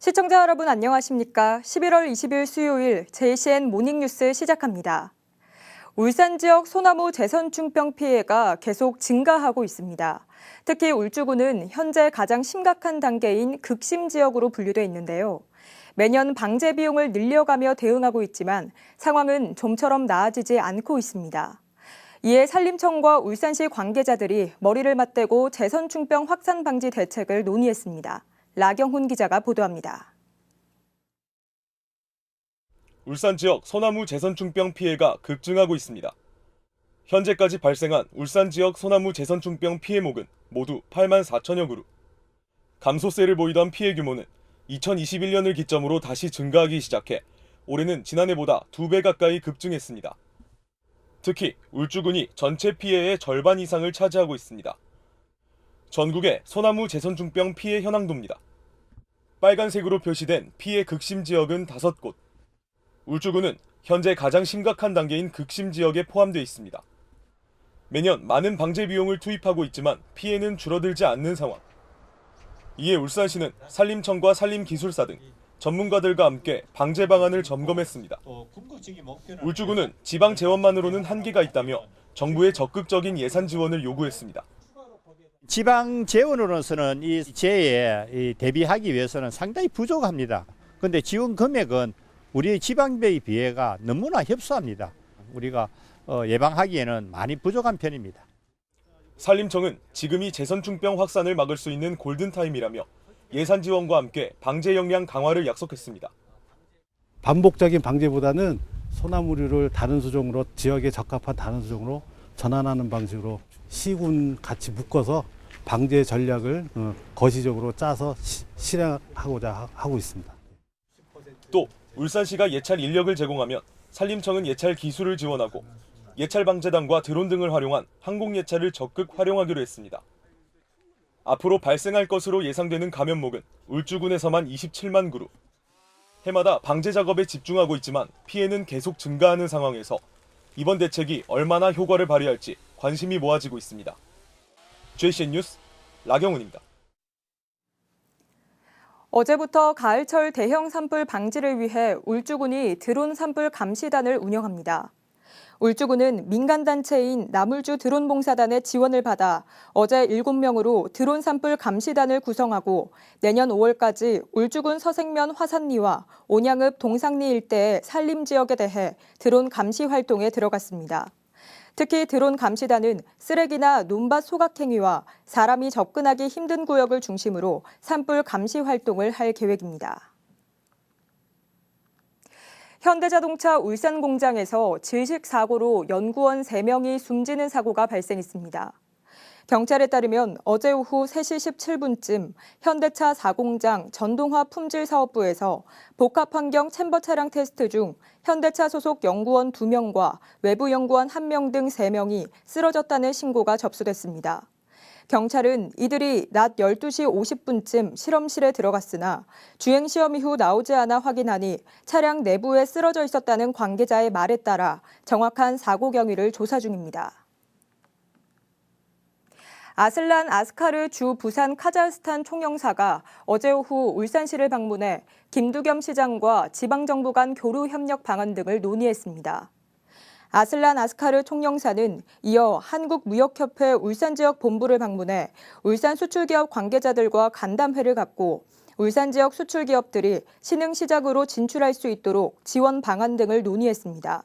시청자 여러분 안녕하십니까? 11월 20일 수요일 JCN 모닝뉴스 시작합니다. 울산 지역 소나무 재선충병 피해가 계속 증가하고 있습니다. 특히 울주군은 현재 가장 심각한 단계인 극심 지역으로 분류돼 있는데요. 매년 방제 비용을 늘려가며 대응하고 있지만 상황은 좀처럼 나아지지 않고 있습니다. 이에 산림청과 울산시 관계자들이 머리를 맞대고 재선충병 확산 방지 대책을 논의했습니다. 라경훈 기자가 보도합니다. 울산 지역 소나무 재선충병 피해가 급증하고 있습니다. 현재까지 발생한 울산 지역 소나무 재선충병 피해목은 모두 8만 4천여 그루. 감소세를 보이던 피해 규모는 2021년을 기점으로 다시 증가하기 시작해 올해는 지난해보다 2배 가까이 급증했습니다. 특히 울주군이 전체 피해의 절반 이상을 차지하고 있습니다. 전국의 소나무 재선충병 피해 현황도입니다. 빨간색으로 표시된 피해 극심 지역은 5곳. 울주군은 현재 가장 심각한 단계인 극심 지역에 포함되어 있습니다. 매년 많은 방제 비용을 투입하고 있지만 피해는 줄어들지 않는 상황. 이에 울산시는 산림청과 산림기술사 등 전문가들과 함께 방제 방안을 점검했습니다. 울주군은 지방 재원만으로는 한계가 있다며 정부의 적극적인 예산 지원을 요구했습니다. 지방 재원으로서는 이 재해에 대비하기 위해서는 상당히 부족합니다. 그런데 지원 금액은 우리 지방배에 비해가 너무나 협소합니다. 우리가 예방하기에는 많이 부족한 편입니다. 산림청은 지금이 재선충병 확산을 막을 수 있는 골든타임이라며 예산 지원과 함께 방제 역량 강화를 약속했습니다. 반복적인 방제보다는 소나무류를 다른 수종으로 지역에 적합한 다른 수종으로 전환하는 방식으로 시군 같이 묶어서 방제 전략을 거시적으로 짜서 실행하고자 하고 있습니다. 또 울산시가 예찰 인력을 제공하면 산림청은 예찰 기술을 지원하고 예찰 방재단과 드론 등을 활용한 항공예찰을 적극 활용하기로 했습니다. 앞으로 발생할 것으로 예상되는 감염목은 울주군에서만 27만 그루. 해마다 방제 작업에 집중하고 있지만 피해는 계속 증가하는 상황에서 이번 대책이 얼마나 효과를 발휘할지 관심이 모아지고 있습니다. JCN 뉴스 라경훈입니다. 어제부터 가을철 대형 산불 방지를 위해 울주군이 드론 산불 감시단을 운영합니다. 울주군은 민간단체인 나물주 드론봉사단의 지원을 받아 어제 7명으로 드론 산불 감시단을 구성하고 내년 5월까지 울주군 서생면 화산리와 온양읍 동상리 일대의 산림지역에 대해 드론 감시 활동에 들어갔습니다. 특히 드론 감시단은 쓰레기나 논밭 소각 행위와 사람이 접근하기 힘든 구역을 중심으로 산불 감시 활동을 할 계획입니다. 현대자동차 울산 공장에서 질식 사고로 연구원 3명이 숨지는 사고가 발생했습니다. 경찰에 따르면 어제 오후 3시 17분쯤 현대차 4공장 전동화 품질사업부에서 복합환경 챔버 차량 테스트 중 현대차 소속 연구원 2명과 외부 연구원 1명 등 3명이 쓰러졌다는 신고가 접수됐습니다. 경찰은 이들이 낮 12시 50분쯤 실험실에 들어갔으나 주행시험 이후 나오지 않아 확인하니 차량 내부에 쓰러져 있었다는 관계자의 말에 따라 정확한 사고 경위를 조사 중입니다. 아슬란 아스카르 주 부산 카자흐스탄 총영사가 어제 오후 울산시를 방문해 김두겸 시장과 지방정부 간 교류 협력 방안 등을 논의했습니다. 아슬란 아스카르 총영사는 이어 한국무역협회 울산지역 본부를 방문해 울산 수출기업 관계자들과 간담회를 갖고 울산 지역 수출기업들이 신흥시장으로 진출할 수 있도록 지원 방안 등을 논의했습니다.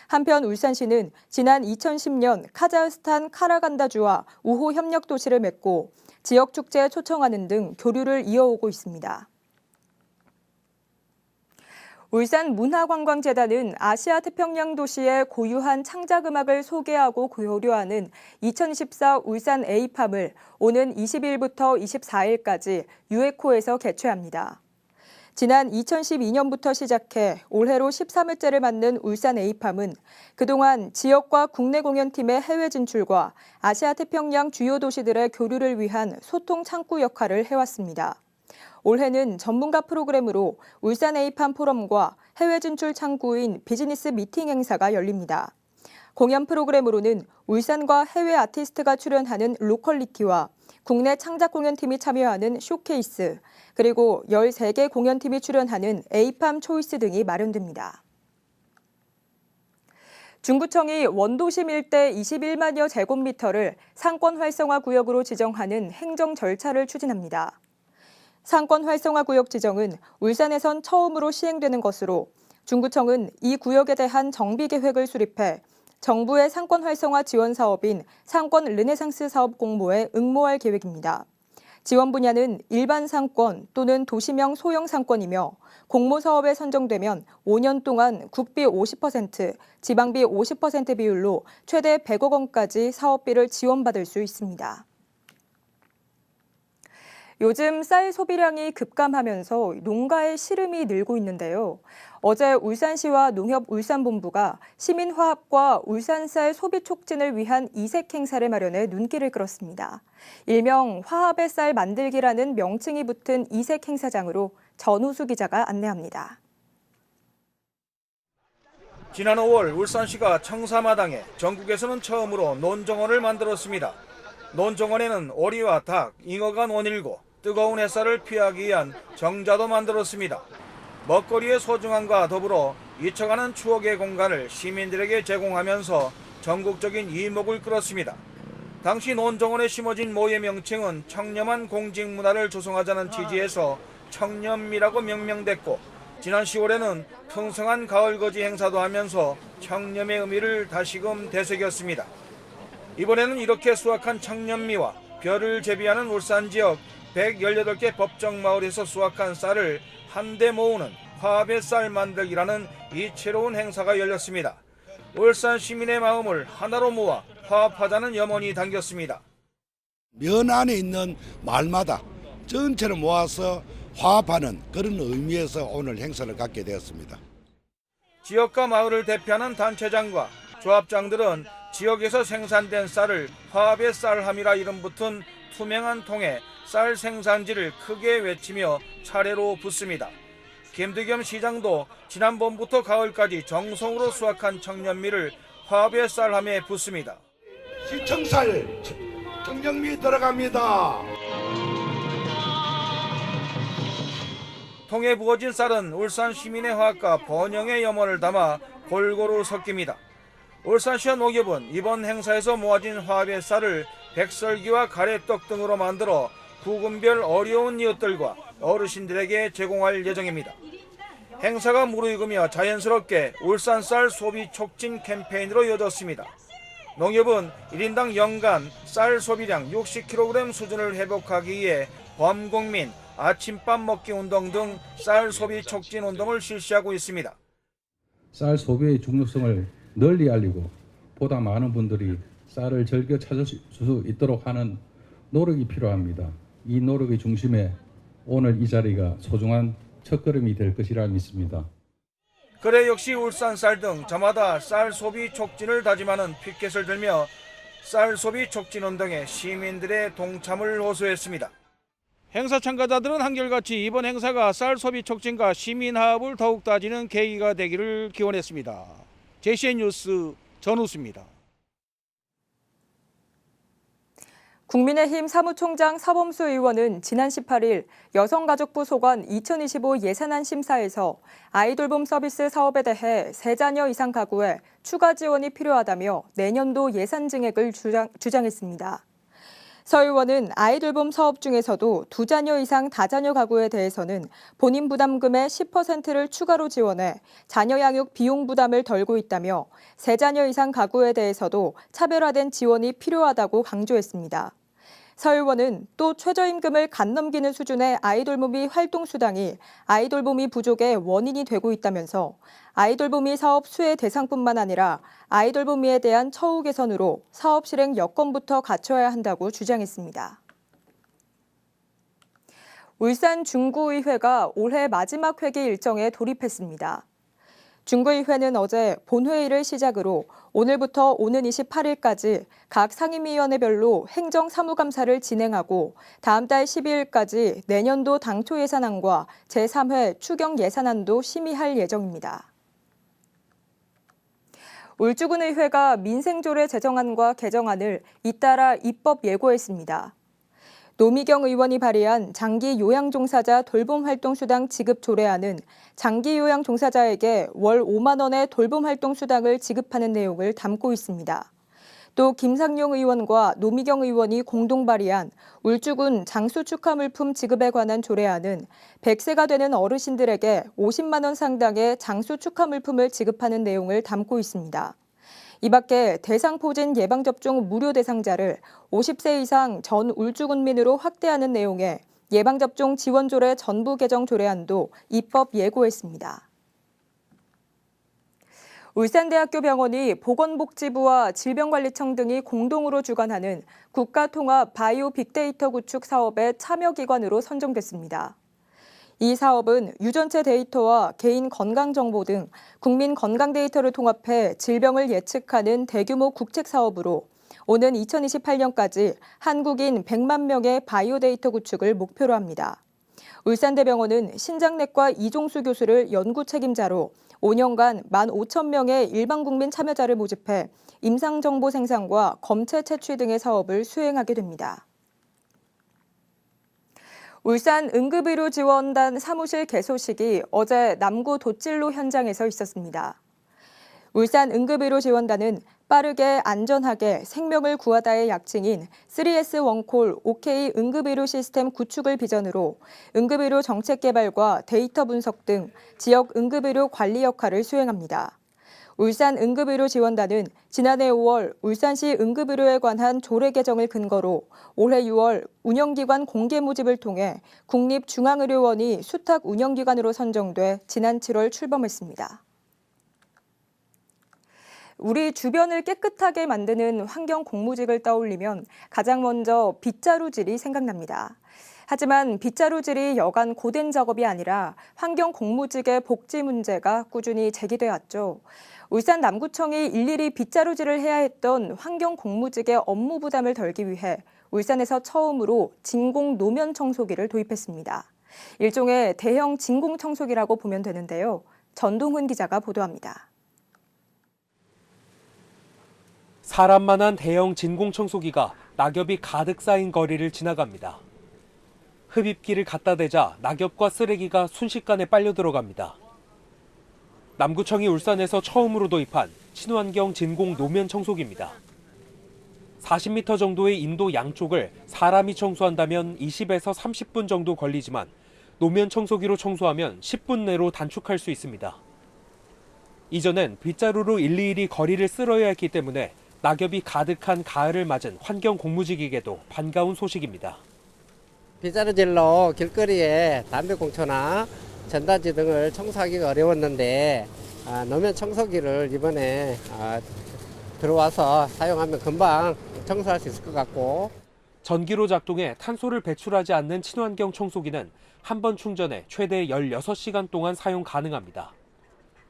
한편 울산시는 지난 2010년 카자흐스탄 카라간다주와 우호 협력 도시를 맺고 지역 축제에 초청하는 등 교류를 이어오고 있습니다. 울산문화관광재단은 아시아 태평양 도시의 고유한 창작음악을 소개하고 교류하는 2024 울산 에이팜을 오는 20일부터 24일까지 유에코에서 개최합니다. 지난 2012년부터 시작해 올해로 13회째를 맞는 울산 에이팜은 그동안 지역과 국내 공연팀의 해외 진출과 아시아 태평양 주요 도시들의 교류를 위한 소통 창구 역할을 해왔습니다. 올해는 전문가 프로그램으로 울산 에이팜 포럼과 해외 진출 창구인 비즈니스 미팅 행사가 열립니다. 공연 프로그램으로는 울산과 해외 아티스트가 출연하는 로컬리티와 국내 창작 공연팀이 참여하는 쇼케이스, 그리고 13개 공연팀이 출연하는 에이팜 초이스 등이 마련됩니다. 중구청이 원도심 일대 21만여 제곱미터를 상권 활성화 구역으로 지정하는 행정 절차를 추진합니다. 상권 활성화 구역 지정은 울산에선 처음으로 시행되는 것으로 중구청은 이 구역에 대한 정비 계획을 수립해 정부의 상권 활성화 지원 사업인 상권 르네상스 사업 공모에 응모할 계획입니다. 지원 분야는 일반 상권 또는 도시명 소형 상권이며 공모 사업에 선정되면 5년 동안 국비 50%, 지방비 50% 비율로 최대 100억 원까지 사업비를 지원받을 수 있습니다. 요즘 쌀 소비량이 급감하면서 농가의 시름이 늘고 있는데요. 어제 울산시와 농협울산본부가 시민화합과 울산쌀 소비 촉진을 위한 이색 행사를 마련해 눈길을 끌었습니다. 일명 화합의 쌀 만들기라는 명칭이 붙은 이색 행사장으로 전우수 기자가 안내합니다. 지난 5월 울산시가 청사마당에 전국에서는 처음으로 논정원을 만들었습니다. 논정원에는 오리와 닭, 잉어가 논일고 뜨거운 햇살을 피하기 위한 정자도 만들었습니다. 먹거리의 소중함과 더불어 잊혀가는 추억의 공간을 시민들에게 제공하면서 전국적인 이목을 끌었습니다. 당시 논정원에 심어진 모의 명칭은 청렴한 공직문화를 조성하자는 취지에서 청렴미라고 명명됐고, 지난 10월에는 풍성한 가을거지 행사도 하면서 청렴의 의미를 다시금 되새겼습니다. 이번에는 이렇게 수확한 청렴미와 별을 재배하는 울산 지역 118개 법정마을에서 수확한 쌀을 한데 모으는 화합의 쌀 만들기라는 이채로운 행사가 열렸습니다. 울산 시민의 마음을 하나로 모아 화합하자는 염원이 담겼습니다. 면 안에 있는 마을마다 전체를 모아서 화합하는 그런 의미에서 오늘 행사를 갖게 되었습니다. 지역과 마을을 대표하는 단체장과 조합장들은 지역에서 생산된 쌀을 화합의 쌀함이라 이름 붙은 투명한 통에 쌀 생산지를 크게 외치며 차례로 붓습니다. 김두겸 시장도 지난봄부터 가을까지 정성으로 수확한 청년미를 화합의 쌀함에 붓습니다. 시청쌀 청년미 들어갑니다. 통에 부어진 쌀은 울산 시민의 화합과 번영의 염원을 담아 골고루 섞입니다. 울산시와 농협은 이번 행사에서 모아진 화합의 쌀을 백설기와 가래떡 등으로 만들어 구군별 어려운 이웃들과 어르신들에게 제공할 예정입니다. 행사가 무르익으며 자연스럽게 울산 쌀 소비 촉진 캠페인으로 이어졌습니다. 농협은 1인당 연간 쌀 소비량 60kg 수준을 회복하기 위해 범국민 아침밥 먹기 운동 등 쌀 소비 촉진 운동을 실시하고 있습니다. 쌀 소비의 중요성을 널리 알리고 보다 많은 분들이 쌀을 즐겨 찾을 수 있도록 하는 노력이 필요합니다. 이 노력의 중심에 오늘 이 자리가 소중한 첫걸음이 될 것이라 믿습니다. 그래 역시 울산 쌀 등 저마다 쌀 소비 촉진을 다짐하는 피켓을 들며 쌀 소비 촉진 운동에 시민들의 동참을 호소했습니다. 행사 참가자들은 한결같이 이번 행사가 쌀 소비 촉진과 시민화합을 더욱 다지는 계기가 되기를 기원했습니다. JCN 뉴스 전우수입니다. 국민의힘 사무총장 사범수 의원은 지난 18일 여성가족부 소관 2025 예산안 심사에서 아이돌봄 서비스 사업에 대해 3자녀 이상 가구에 추가 지원이 필요하다며 내년도 예산 증액을 주장했습니다. 서 의원은 아이돌봄 사업 중에서도 2자녀 이상 다자녀 가구에 대해서는 본인 부담금의 10%를 추가로 지원해 자녀 양육 비용 부담을 덜고 있다며 3자녀 이상 가구에 대해서도 차별화된 지원이 필요하다고 강조했습니다. 서 의원은 또 최저임금을 간 넘기는 수준의 아이돌봄이 활동수당이 아이돌봄이 부족의 원인이 되고 있다면서 아이돌봄이 사업 수혜 대상뿐만 아니라 아이돌봄이에 대한 처우 개선으로 사업 실행 여건부터 갖춰야 한다고 주장했습니다. 울산 중구의회가 올해 마지막 회기 일정에 돌입했습니다. 중구의회는 어제 본회의를 시작으로 오늘부터 오는 28일까지 각 상임위원회별로 행정사무감사를 진행하고 다음 달 12일까지 내년도 당초 예산안과 제3회 추경 예산안도 심의할 예정입니다. 울주군의회가 민생조례 제정안과 개정안을 잇따라 입법 예고했습니다. 노미경 의원이 발의한 장기 요양종사자 돌봄활동수당 지급 조례안은 장기 요양 종사자에게 월 5만 원의 돌봄활동수당을 지급하는 내용을 담고 있습니다. 또 김상용 의원과 노미경 의원이 공동 발의한 울주군 장수축하물품 지급에 관한 조례안은 100세가 되는 어르신들에게 50만 원 상당의 장수축하물품을 지급하는 내용을 담고 있습니다. 이 밖에 대상포진 예방접종 무료 대상자를 50세 이상 전 울주군민으로 확대하는 내용의 예방접종 지원조례 전부 개정 조례안도 입법 예고했습니다. 울산대학교 병원이 보건복지부와 질병관리청 등이 공동으로 주관하는 국가통합 바이오 빅데이터 구축 사업의 참여기관으로 선정됐습니다. 이 사업은 유전체 데이터와 개인 건강정보 등 국민 건강 데이터를 통합해 질병을 예측하는 대규모 국책 사업으로 오는 2028년까지 한국인 100만 명의 바이오 데이터 구축을 목표로 합니다. 울산대병원은 신장내과 이종수 교수를 연구 책임자로 5년간 15,000명의 일반 국민 참여자를 모집해 임상정보 생산과 검체 채취 등의 사업을 수행하게 됩니다. 울산 응급의료 지원단 사무실 개소식이 어제 남구 돛진로 현장에서 있었습니다. 울산 응급의료 지원단은 빠르게 안전하게 생명을 구하다의 약칭인 3S 원콜 OK 응급의료 시스템 구축을 비전으로 응급의료 정책 개발과 데이터 분석 등 지역 응급의료 관리 역할을 수행합니다. 울산 응급의료 지원단은 지난해 5월 울산시 응급의료에 관한 조례 개정을 근거로 올해 6월 운영기관 공개 모집을 통해 국립중앙의료원이 수탁 운영기관으로 선정돼 지난 7월 출범했습니다. 우리 주변을 깨끗하게 만드는 환경 공무직을 떠올리면 가장 먼저 빗자루질이 생각납니다. 하지만 빗자루질이 여간 고된 작업이 아니라 환경 공무직의 복지 문제가 꾸준히 제기돼 왔죠. 울산 남구청이 일일이 빗자루질을 해야 했던 환경 공무직의 업무 부담을 덜기 위해 울산에서 처음으로 진공 노면 청소기를 도입했습니다. 일종의 대형 진공 청소기라고 보면 되는데요. 전동훈 기자가 보도합니다. 사람만한 대형 진공청소기가 낙엽이 가득 쌓인 거리를 지나갑니다. 흡입기를 갖다 대자 낙엽과 쓰레기가 순식간에 빨려 들어갑니다. 남구청이 울산에서 처음으로 도입한 친환경 진공 노면 청소기입니다. 40m 정도의 인도 양쪽을 사람이 청소한다면 20에서 30분 정도 걸리지만 노면 청소기로 청소하면 10분 내로 단축할 수 있습니다. 이전엔 빗자루로 일일이 거리를 쓸어야 했기 때문에 낙엽이 가득한 가을을 맞은 환경 공무직에게도 반가운 소식입니다. 빗자루질로 길거리에 담배꽁초나 전단지 등을 청소하기가 어려웠는데 노면 청소기를 이번에 들어와서 사용하면 금방 청소할 수 있을 것 같고, 전기로 작동해 탄소를 배출하지 않는 친환경 청소기는 한 번 충전에 최대 16시간 동안 사용 가능합니다.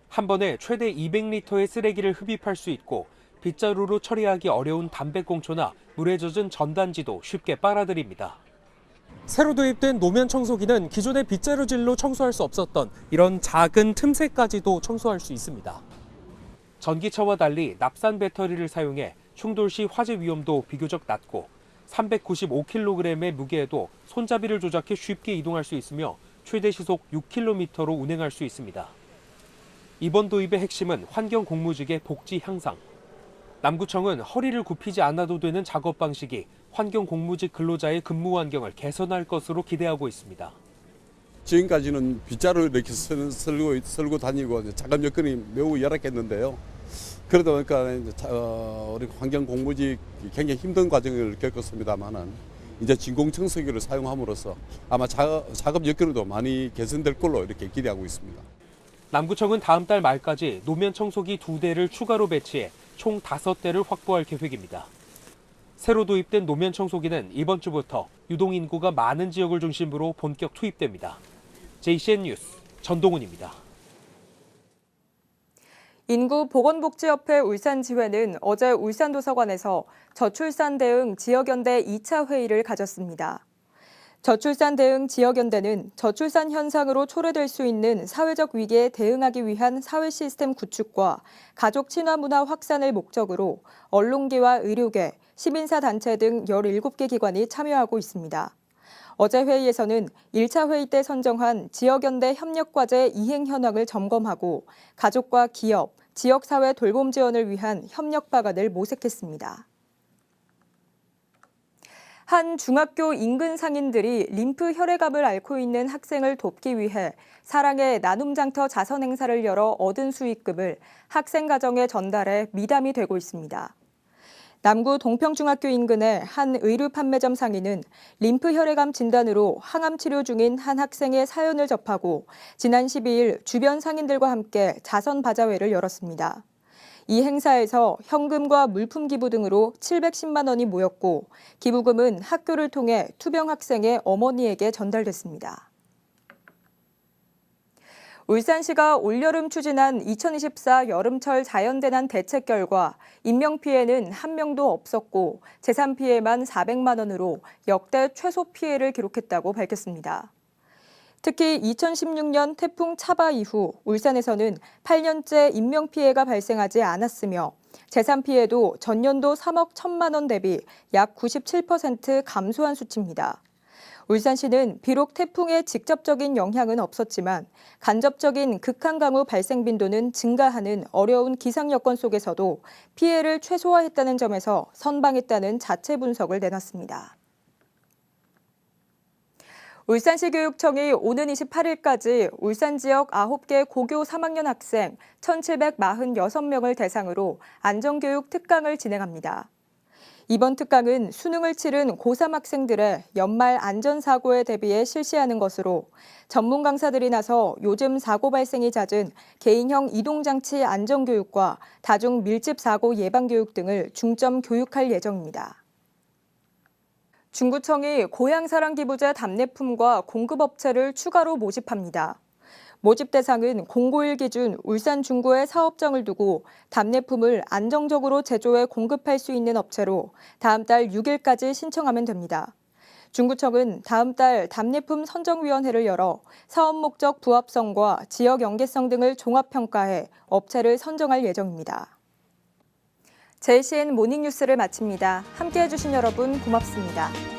한 번에 최대 200리터의 쓰레기를 흡입할 수 있고 빗자루로 처리하기 어려운 담배꽁초나 물에 젖은 전단지도 쉽게 빨아들입니다. 새로 도입된 노면 청소기는 기존의 빗자루질로 청소할 수 없었던 이런 작은 틈새까지도 청소할 수 있습니다. 전기차와 달리 납산 배터리를 사용해 충돌 시 화재 위험도 비교적 낮고 395kg의 무게에도 손잡이를 조작해 쉽게 이동할 수 있으며 최대 시속 6km로 운행할 수 있습니다. 이번 도입의 핵심은 환경 공무직의 복지 향상. 남구청은 허리를 굽히지 않아도 되는 작업 방식이 환경 공무직 근로자의 근무 환경을 개선할 것으로 기대하고 있습니다. 지금까지는 빗자루 이렇게 쓸고 다니고 작업 여건이 매우 열악했는데요. 그러다 보니까 우리 환경 공무직 굉장히 힘든 과정을 겪었습니다만은 이제 진공 청소기를 사용함으로써 아마 작업 여건도 많이 개선될 걸로 이렇게 기대하고 있습니다. 남구청은 다음 달 말까지 노면 청소기 2대를 추가로 배치해 총 5대를 확보할 계획입니다. 새로 도입된 노면 청소기는 이번 주부터 유동인구가 많은 지역을 중심으로 본격 투입됩니다. JCN 뉴스 전동훈입니다. 인구보건복지협회 울산지회는 어제 울산도서관에서 저출산 대응 지역연대 2차 회의를 가졌습니다. 저출산 대응 지역연대는 저출산 현상으로 초래될 수 있는 사회적 위기에 대응하기 위한 사회 시스템 구축과 가족 친화 문화 확산을 목적으로 언론계와 의료계, 시민사 단체 등 17개 기관이 참여하고 있습니다. 어제 회의에서는 1차 회의 때 선정한 지역연대 협력과제 이행 현황을 점검하고 가족과 기업, 지역사회 돌봄 지원을 위한 협력 방안을 모색했습니다. 한 중학교 인근 상인들이 림프 혈액암을 앓고 있는 학생을 돕기 위해 사랑의 나눔장터 자선 행사를 열어 얻은 수익금을 학생 가정에 전달해 미담이 되고 있습니다. 남구 동평중학교 인근의 한 의류 판매점 상인은 림프 혈액암 진단으로 항암 치료 중인 한 학생의 사연을 접하고 지난 12일 주변 상인들과 함께 자선 바자회를 열었습니다. 이 행사에서 현금과 물품 기부 등으로 710만 원이 모였고 기부금은 학교를 통해 투병 학생의 어머니에게 전달됐습니다. 울산시가 올여름 추진한 2024 여름철 자연재난 대책 결과 인명피해는 한 명도 없었고 재산피해만 400만 원으로 역대 최소 피해를 기록했다고 밝혔습니다. 특히 2016년 태풍 차바 이후 울산에서는 8년째 인명피해가 발생하지 않았으며 재산피해도 전년도 3억 1천만 원 대비 약 97% 감소한 수치입니다. 울산시는 비록 태풍의 직접적인 영향은 없었지만 간접적인 극한 강우 발생 빈도는 증가하는 어려운 기상 여건 속에서도 피해를 최소화했다는 점에서 선방했다는 자체 분석을 내놨습니다. 울산시 교육청이 오는 28일까지 울산 지역 9개 고교 3학년 학생 1,746명을 대상으로 안전교육 특강을 진행합니다. 이번 특강은 수능을 치른 고3 학생들의 연말 안전사고에 대비해 실시하는 것으로 전문 강사들이 나서 요즘 사고 발생이 잦은 개인형 이동장치 안전교육과 다중 밀집 사고 예방교육 등을 중점 교육할 예정입니다. 중구청이 고향사랑기부제 답례품과 공급업체를 추가로 모집합니다. 모집 대상은 공고1 기준 울산 중구에 사업장을 두고 답례품을 안정적으로 제조해 공급할 수 있는 업체로 다음 달 6일까지 신청하면 됩니다. 중구청은 다음 달 답례품 선정위원회를 열어 사업 목적 부합성과 지역 연계성 등을 종합평가해 업체를 선정할 예정입니다. JCN 모닝뉴스를 마칩니다. 함께해 주신 여러분 고맙습니다.